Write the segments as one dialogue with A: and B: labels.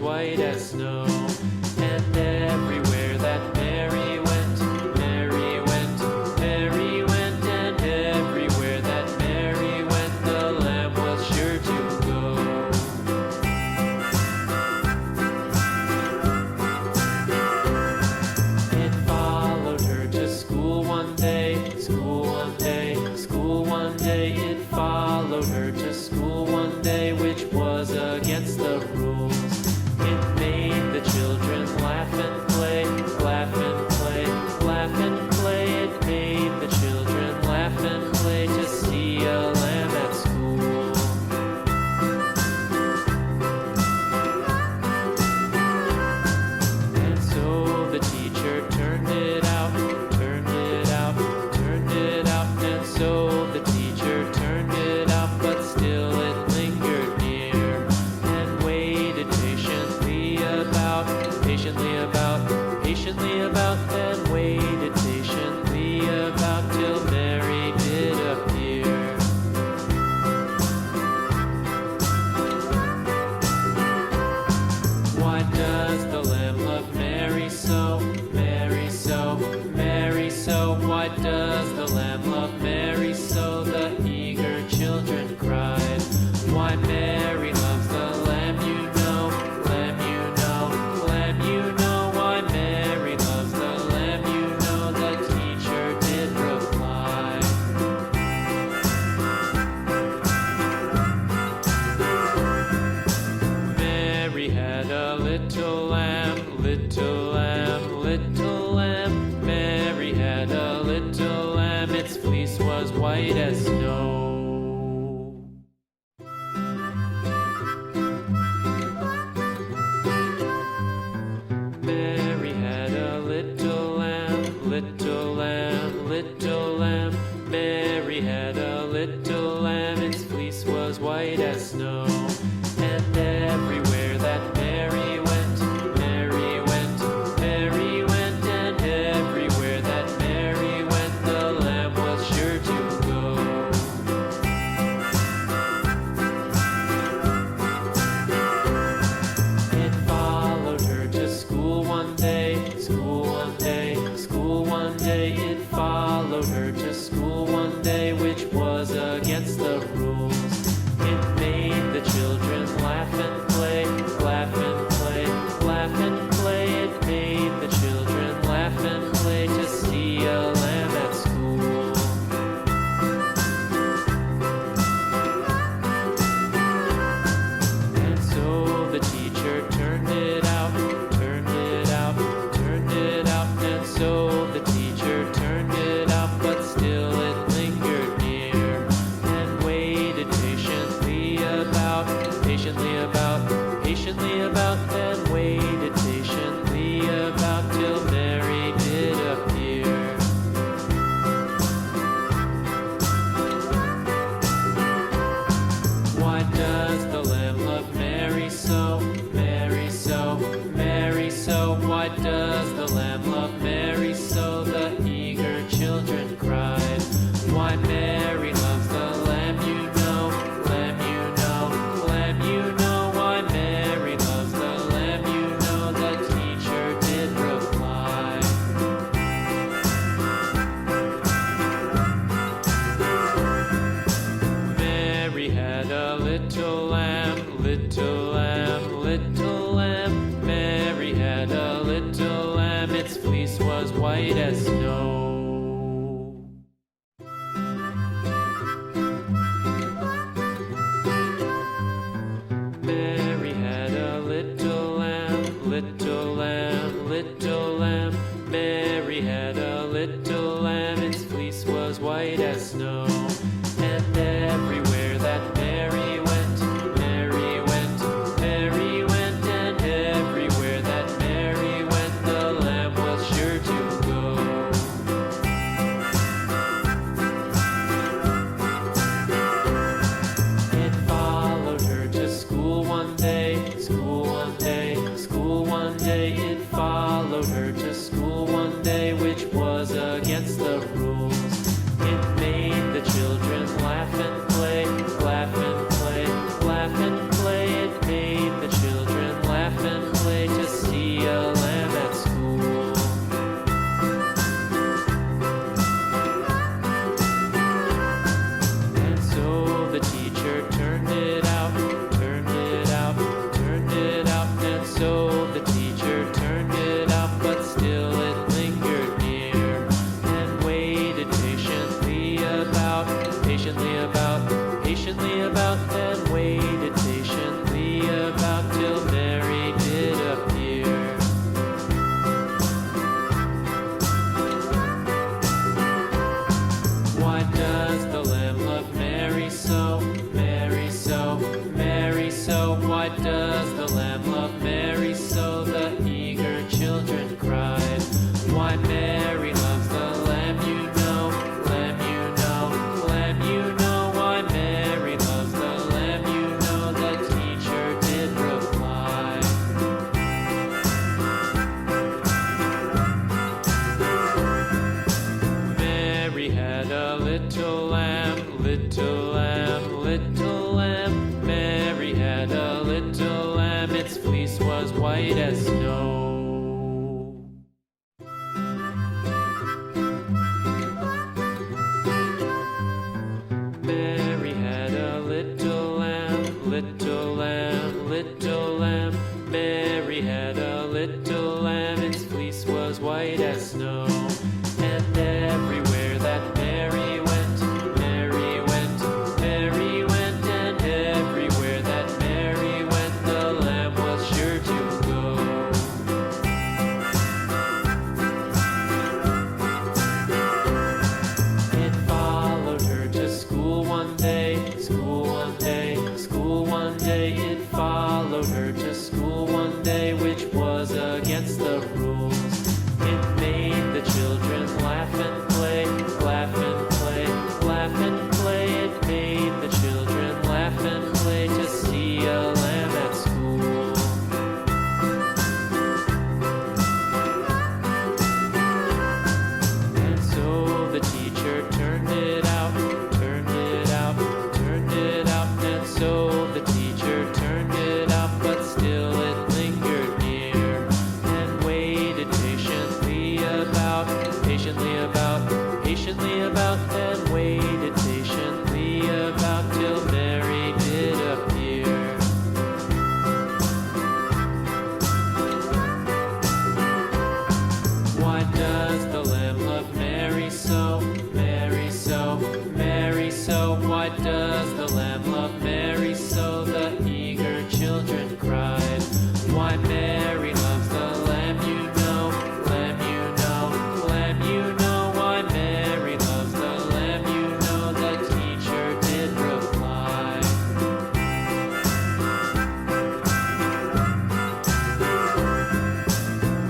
A: white as snow. And everywhere that Mary went, Mary went, Mary went, and everywhere that Mary went, the lamb was sure to go. It followed her to school one day, school one day, school one day. It followed her to school one day, which was against the rules. It made the children laugh and play, laugh and play, laugh and play. It made the children laugh and play to see a lamb at school. And so the teacher turned it out, turned it out, turned it out. And so the teacher turned it out, but still it lingered near and waited patiently about, patiently about, patiently about, and waited patiently about till Mary did appear. Why does the lamb love Mary so, Mary so, Mary so? Why does the lamb love Mary so? The eager children cried. Why Mary loves the lamb, you know, lamb, you know, lamb, you know. Why Mary loves the lamb, you know, the teacher did reply. Mary had a little lamb, little lamb, little lamb. Mary had a little lamb, its fleece was white as snow. Mary had a little lamb, little lamb, little lamb. Mary had a little lamb, its fleece was white as snow. And everywhere that Mary went, Mary went, Mary went, and everywhere that Mary went, the lamb was sure to go. It followed her to school one day, school one day, school one day. It followed her to school one day, which was against the rules. It made the children laugh and play, laugh and play, laugh and play. It made the children laugh and play to see a lamb at school. And so the teacher turned it out, turned it out, turned it out. And so the teacher turned it out, but still it lingered near and waited patiently about, patiently about, patiently about, and waited patiently about till Mary did appear. Why does the lamb love Mary so, Mary so, Mary so? Why does the lamb love Mary so? The eager children cried. Why Mary loves the lamb, you know, lamb, you know, lamb, you know. Why Mary loves the lamb, you know, fleece was white as snow. Mary had a little lamb, little lamb, little lamb. Mary had a little lamb, its fleece was white as snow. And everywhere that Mary went, Mary went, Mary went, and everywhere that Mary went, the lamb was sure to go. It followed her to school one day, school one day, school one day. It followed her to school one day, which was against the rules. It made the children laugh and play, laugh and play, laugh and play. It made the children laugh and play to see a lamb at school. And so the teacher turned it out, turned it out, turned it out. And so the teacher turned it out, but still it lingered near and waited patiently about, patiently about, patiently about, and waited patiently about till Mary did appear. Why does the lamb love Mary so, Mary so, Mary so? Why does the lamb love Mary so? The eager children cried. Why Mary loves the lamb, you know, lamb, you know, lamb, you know. Why Mary loves the lamb, you know, the teacher did reply.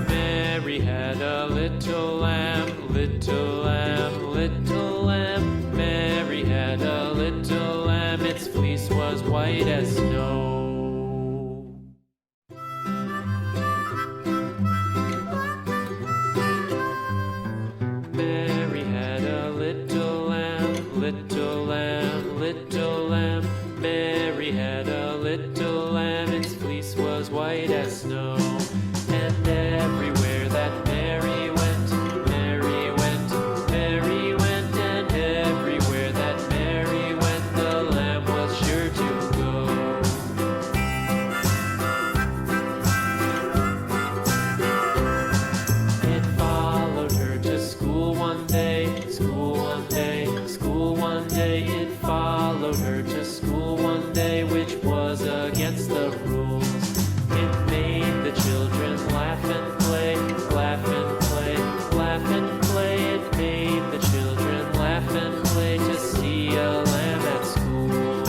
A: Mary had a little lamb, little lamb, little lamb. Mary had a little lamb, its fleece was white as snow. Mary had a little lamb, little lamb, little lamb. Mary had a little lamb, its fleece was white as snow. And everywhere that Mary went, Mary went, Mary went, and everywhere that Mary went, the lamb was sure to go. It followed her to school one day, school one day, school one day. It followed her to school one day, which was against the rules. It made the children laugh and play, laugh and play, laugh and play. It made the children laugh and play to see a lamb at school.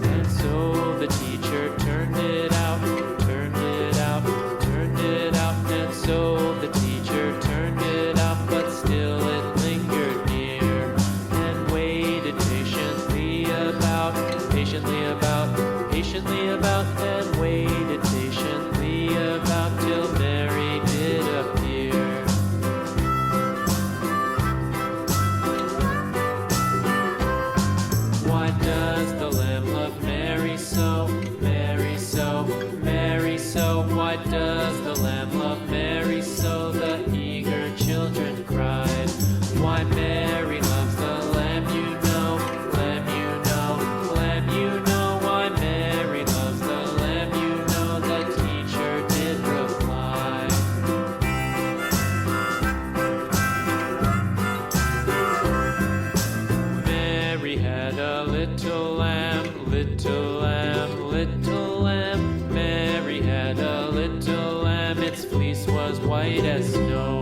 A: And so the teacher turned it out, turned it out, turned it out. And so the teacher turned it out, but still it lingered near and waited patiently about, patiently about, patiently about, and waited patiently about till Mary did appear. Why does the lamb love Mary so, Mary so, Mary so? Why does the lamb love Mary so? The eager children cried. Why Mary loves the lamb, you know, lamb, you know, lamb, you know. Why Mary loves the lamb, you know, the teacher did reply. Mary had a little lamb, little lamb, little lamb. Mary had a little lamb, its fleece was white as snow.